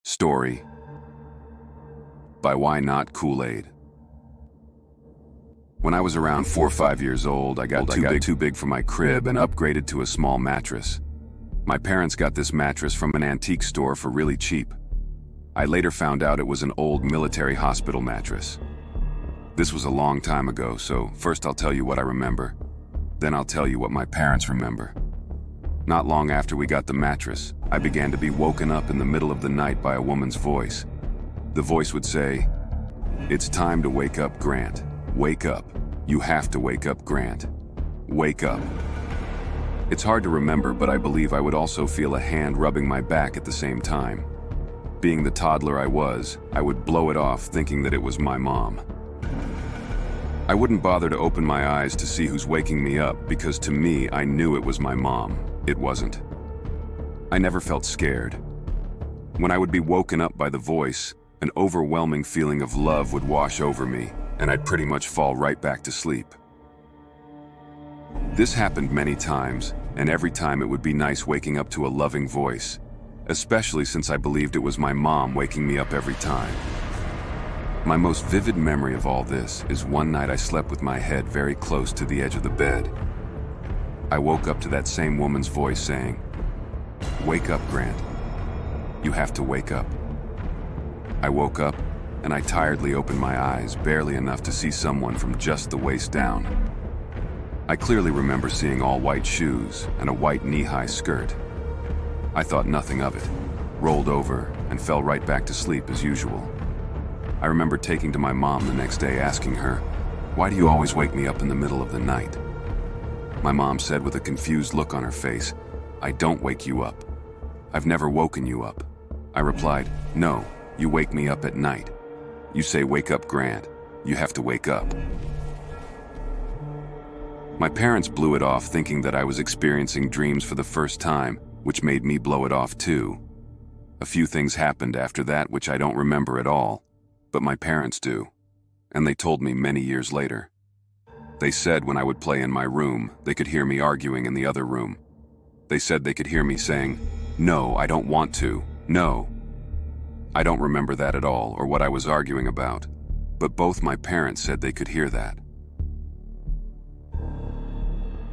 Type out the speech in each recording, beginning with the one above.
Story by Why Not Kool-Aid. When I was around 4 or 5 years old, I got too big for my crib and upgraded to a small mattress. My parents got this mattress from an antique store for really cheap. I later found out it was an old military hospital mattress. This was a long time ago, so first I'll tell you what I remember. Then I'll tell you what my parents remember. Not long after we got the mattress, I began to be woken up in the middle of the night by a woman's voice. The voice would say, "It's time to wake up, Grant. Wake up. You have to wake up, Grant. Wake up." It's hard to remember, but I believe I would also feel a hand rubbing my back at the same time. Being the toddler I was, I would blow it off thinking that it was my mom. I wouldn't bother to open my eyes to see who's waking me up because to me, I knew it was my mom. It wasn't. I never felt scared. When I would be woken up by the voice, an overwhelming feeling of love would wash over me, and I'd pretty much fall right back to sleep. This happened many times, and every time it would be nice waking up to a loving voice, especially since I believed it was my mom waking me up every time. My most vivid memory of all this is one night I slept with my head very close to the edge of the bed. I woke up to that same woman's voice saying, "Wake up, Grant. You have to wake up." I woke up, and I tiredly opened my eyes, barely enough to see someone from just the waist down. I clearly remember seeing all white shoes and a white knee-high skirt. I thought nothing of it, rolled over, and fell right back to sleep as usual. I remember taking to my mom the next day asking her, "Why do you always wake me up in the middle of the night?" My mom said with a confused look on her face, "I don't wake you up. I've never woken you up." I replied, "No, you wake me up at night. You say, 'Wake up, Grant.' You have to wake up." My parents blew it off thinking that I was experiencing dreams for the first time, which made me blow it off too. A few things happened after that which I don't remember at all, but my parents do, and they told me many years later. They said when I would play in my room, they could hear me arguing in the other room. They said they could hear me saying, "No, I don't want to. No." I don't remember that at all or what I was arguing about, but both my parents said they could hear that.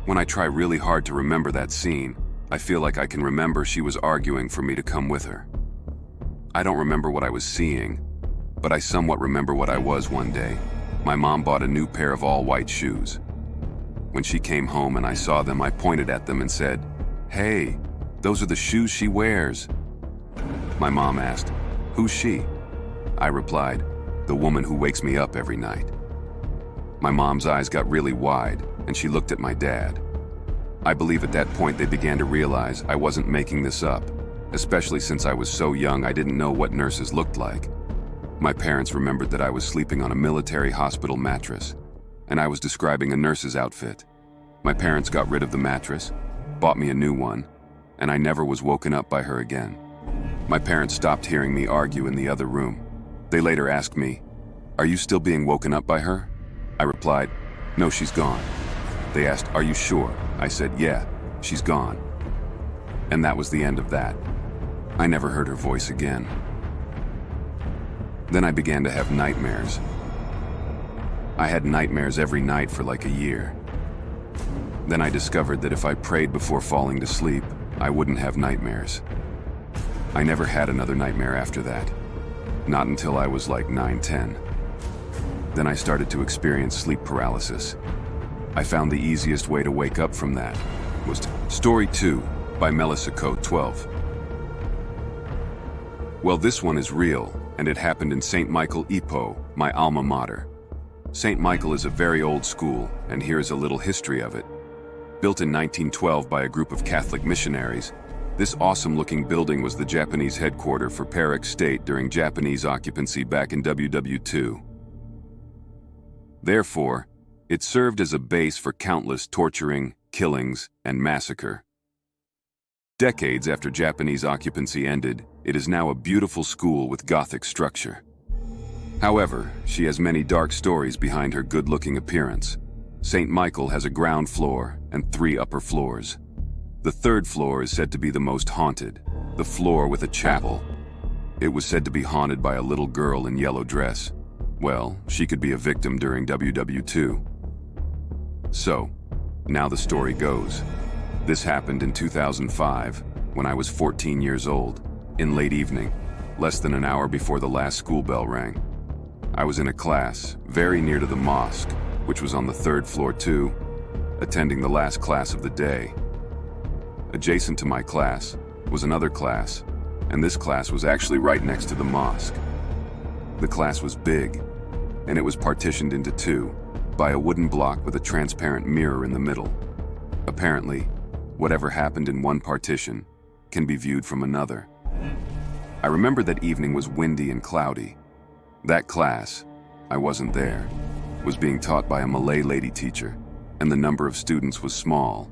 When I try really hard to remember that scene, I feel like I can remember she was arguing for me to come with her. I don't remember what I was seeing, but I somewhat remember what I was one day. My mom bought a new pair of all-white shoes. When she came home and I saw them, I pointed at them and said, "Hey, those are the shoes she wears." My mom asked, "Who's she?" I replied, "The woman who wakes me up every night." My mom's eyes got really wide, and she looked at my dad. I believe at that point they began to realize I wasn't making this up, especially since I was so young I didn't know what nurses looked like. My parents remembered that I was sleeping on a military hospital mattress, and I was describing a nurse's outfit. My parents got rid of the mattress, bought me a new one, and I never was woken up by her again. My parents stopped hearing me argue in the other room. They later asked me, "Are you still being woken up by her?" I replied, "No, she's gone." They asked, "Are you sure?" I said, "Yeah, she's gone." And that was the end of that. I never heard her voice again. Then I began to have nightmares. I had nightmares every night for like a year. Then I discovered that if I prayed before falling to sleep, I wouldn't have nightmares. I never had another nightmare after that. Not until I was like 9, 10. Then I started to experience sleep paralysis. I found the easiest way to wake up from that was Story 2 by Melissa Coate 12. Well, this one is real, and it happened in St. Michael, Ipoh, my alma mater. St. Michael is a very old school, and here is a little history of it. Built in 1912 by a group of Catholic missionaries, this awesome-looking building was the Japanese headquarters for Perak State during Japanese occupancy back in WW2. Therefore, it served as a base for countless torturing, killings, and massacre. Decades after Japanese occupancy ended, it is now a beautiful school with Gothic structure. However, she has many dark stories behind her good-looking appearance. St. Michael has a ground floor and 3 upper floors. The 3rd floor is said to be the most haunted, the floor with a chapel. It was said to be haunted by a little girl in yellow dress. Well, she could be a victim during WW2. So, now the story goes. This happened in 2005, when I was 14 years old, in late evening, less than an hour before the last school bell rang. I was in a class, very near to the mosque, which was on the 3rd floor too, attending the last class of the day. Adjacent to my class was another class, and this class was actually right next to the mosque. The class was big, and it was partitioned into two by a wooden block with a transparent mirror in the middle. Apparently, whatever happened in one partition can be viewed from another. I remember that evening was windy and cloudy. That class, I wasn't there, was being taught by a Malay lady teacher, and the number of students was small.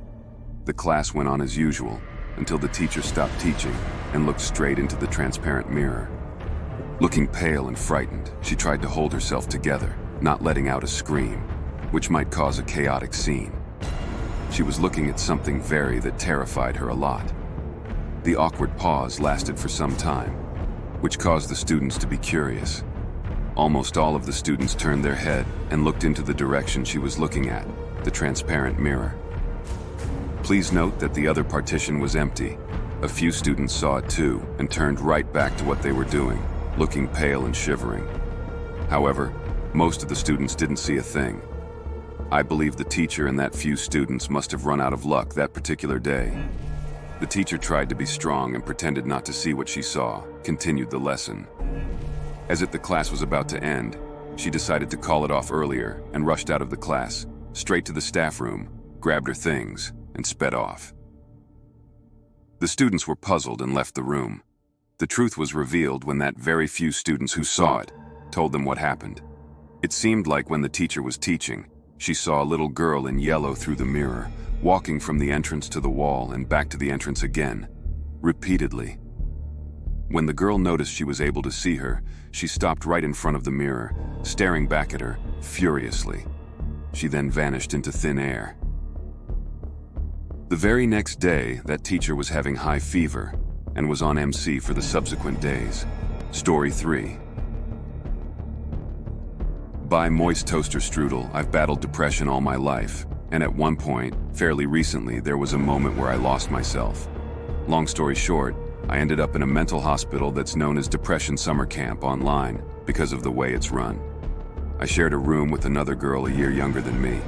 The class went on as usual until the teacher stopped teaching and looked straight into the transparent mirror. Looking pale and frightened, she tried to hold herself together, not letting out a scream, which might cause a chaotic scene. She was looking at something that terrified her a lot. The awkward pause lasted for some time, which caused the students to be curious. Almost all of the students turned their head and looked into the direction she was looking at, the transparent mirror. Please note that the other partition was empty. A few students saw it too and turned right back to what they were doing, looking pale and shivering. However, most of the students didn't see a thing. I believe the teacher and that few students must have run out of luck that particular day. The teacher tried to be strong and pretended not to see what she saw, continued the lesson. As the class was about to end, she decided to call it off earlier and rushed out of the class, straight to the staff room, grabbed her things, and sped off. The students were puzzled and left the room. The truth was revealed when that very few students who saw it told them what happened. It seemed like when the teacher was teaching, she saw a little girl in yellow through the mirror, walking from the entrance to the wall and back to the entrance again, repeatedly. When the girl noticed she was able to see her, she stopped right in front of the mirror, staring back at her furiously. She then vanished into thin air. The very next day, that teacher was having high fever and was on MC for the subsequent days. Story 3. By Moist Toaster Strudel, I've battled depression all my life, and at one point, fairly recently, there was a moment where I lost myself. Long story short, I ended up in a mental hospital that's known as Depression Summer Camp online because of the way it's run. I shared a room with another girl a year younger than me.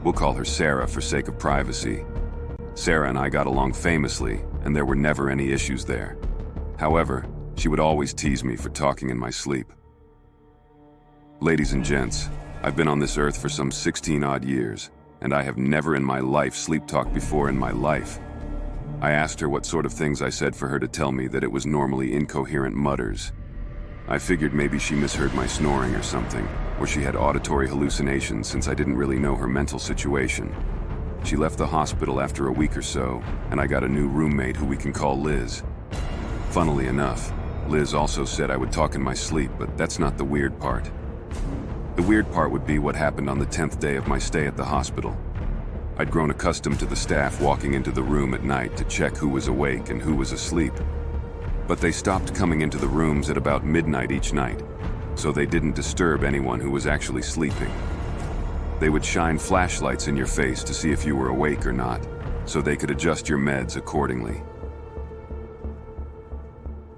We'll call her Sarah for sake of privacy. Sarah and I got along famously, and there were never any issues there. However, she would always tease me for talking in my sleep. Ladies and gents, I've been on this earth for some 16-odd years, and I have never in my life sleep-talked before in my life. I asked her what sort of things I said for her to tell me that it was normally incoherent mutters. I figured maybe she misheard my snoring or something, or she had auditory hallucinations since I didn't really know her mental situation. She left the hospital after a week or so, and I got a new roommate who we can call Liz. Funnily enough, Liz also said I would talk in my sleep, but that's not the weird part. The weird part would be what happened on the 10th day of my stay at the hospital. I'd grown accustomed to the staff walking into the room at night to check who was awake and who was asleep. But they stopped coming into the rooms at about midnight each night, so they didn't disturb anyone who was actually sleeping. They would shine flashlights in your face to see if you were awake or not, so they could adjust your meds accordingly.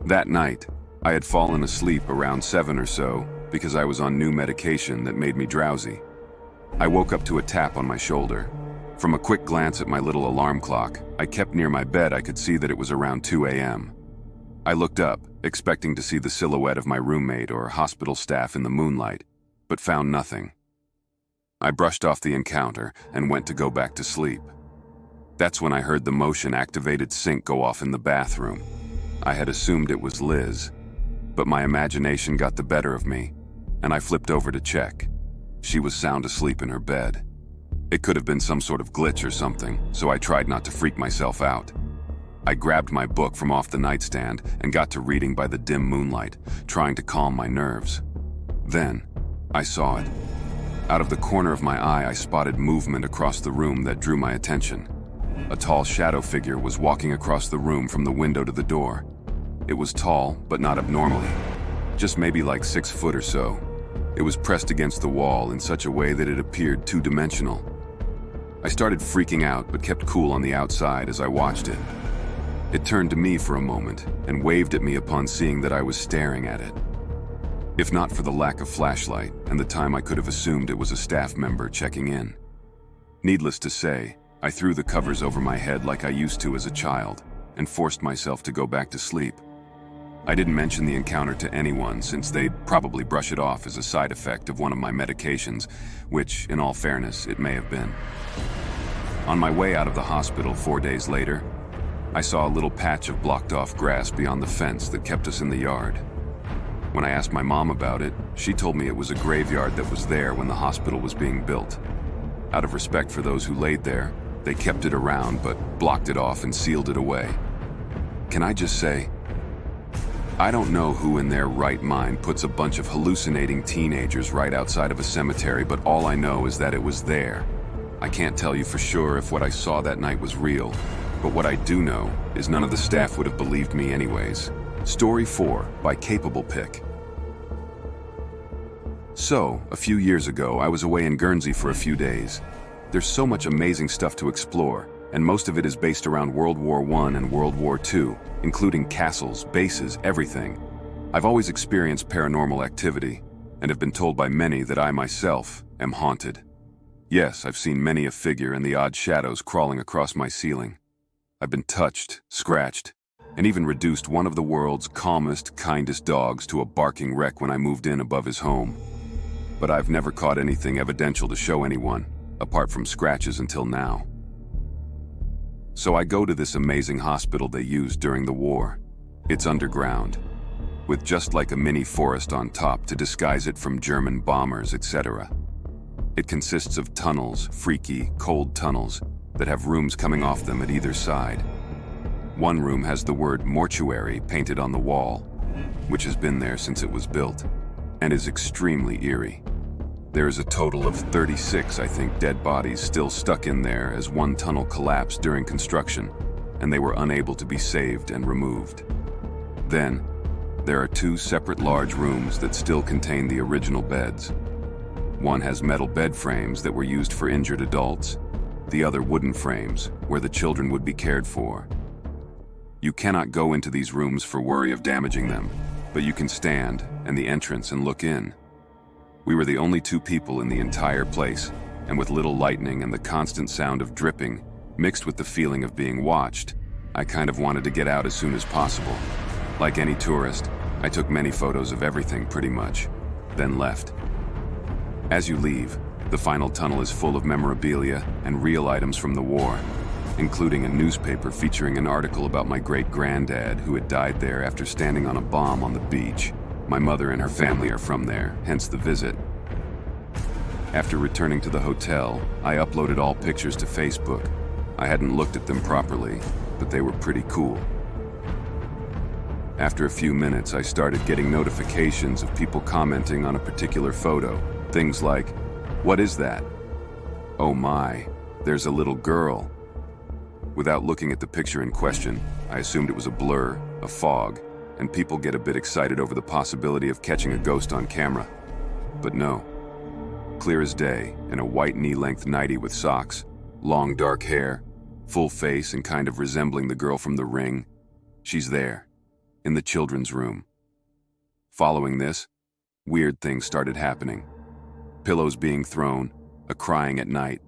That night, I had fallen asleep around 7 or so because I was on new medication that made me drowsy. I woke up to a tap on my shoulder. From a quick glance at my little alarm clock I kept near my bed, I could see that it was around 2 a.m. I looked up, expecting to see the silhouette of my roommate or hospital staff in the moonlight, but found nothing. I brushed off the encounter and went to go back to sleep. That's when I heard the motion-activated sink go off in the bathroom. I had assumed it was Liz, but my imagination got the better of me, and I flipped over to check. She was sound asleep in her bed. It could have been some sort of glitch or something, so I tried not to freak myself out. I grabbed my book from off the nightstand and got to reading by the dim moonlight, trying to calm my nerves. Then, I saw it. Out of the corner of my eye, I spotted movement across the room that drew my attention. A tall shadow figure was walking across the room from the window to the door. It was tall, but not abnormally. Just maybe like 6 foot or so. It was pressed against the wall in such a way that it appeared two-dimensional. I started freaking out, but kept cool on the outside as I watched it. It turned to me for a moment and waved at me upon seeing that I was staring at it. If not for the lack of flashlight and the time, I could have assumed it was a staff member checking in. Needless to say, I threw the covers over my head like I used to as a child and forced myself to go back to sleep. I didn't mention the encounter to anyone since they'd probably brush it off as a side effect of one of my medications, which, in all fairness, it may have been. On my way out of the hospital 4 days later, I saw a little patch of blocked-off grass beyond the fence that kept us in the yard. When I asked my mom about it, she told me it was a graveyard that was there when the hospital was being built. Out of respect for those who laid there, they kept it around but blocked it off and sealed it away. Can I just say, I don't know who in their right mind puts a bunch of hallucinating teenagers right outside of a cemetery, but all I know is that it was there. I can't tell you for sure if what I saw that night was real, but what I do know is none of the staff would have believed me anyways. Story 4 by Capable Pick. So, a few years ago, I was away in Guernsey for a few days. There's so much amazing stuff to explore, and most of it is based around World War I and World War II, including castles, bases, everything. I've always experienced paranormal activity, and have been told by many that I myself am haunted. Yes, I've seen many a figure and the odd shadows crawling across my ceiling. I've been touched, scratched, and even reduced one of the world's calmest, kindest dogs to a barking wreck when I moved in above his home. But I've never caught anything evidential to show anyone, apart from scratches until now. So I go to this amazing hospital they used during the war. It's underground, with just like a mini forest on top to disguise it from German bombers, etc. It consists of tunnels, freaky, cold tunnels, that have rooms coming off them at either side. One room has the word mortuary painted on the wall, which has been there since it was built, and is extremely eerie. There is a total of 36, I think, dead bodies still stuck in there as one tunnel collapsed during construction, and they were unable to be saved and removed. Then, there are 2 separate large rooms that still contain the original beds. One has metal bed frames that were used for injured adults, the other wooden frames where the children would be cared for. You cannot go into these rooms for worry of damaging them, but you can stand in the entrance and look in. We were the only 2 people in the entire place, and with little lightning and the constant sound of dripping, mixed with the feeling of being watched, I kind of wanted to get out as soon as possible. Like any tourist, I took many photos of everything pretty much, then left. As you leave, the final tunnel is full of memorabilia and real items from the war, including a newspaper featuring an article about my great-granddad who had died there after standing on a bomb on the beach. My mother and her family are from there, hence the visit. After returning to the hotel, I uploaded all pictures to Facebook. I hadn't looked at them properly, but they were pretty cool. After a few minutes, I started getting notifications of people commenting on a particular photo. Things like, "What is that? Oh my, there's a little girl." Without looking at the picture in question, I assumed it was a blur, a fog, and people get a bit excited over the possibility of catching a ghost on camera. But no. Clear as day, in a white knee-length nightie with socks, long dark hair, full face and kind of resembling the girl from The Ring. She's there, in the children's room. Following this, weird things started happening. Pillows being thrown, a crying at night,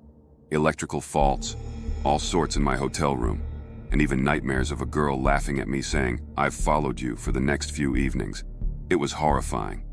electrical faults, all sorts in my hotel room, and even nightmares of a girl laughing at me saying, "I've followed you" for the next few evenings. It was horrifying.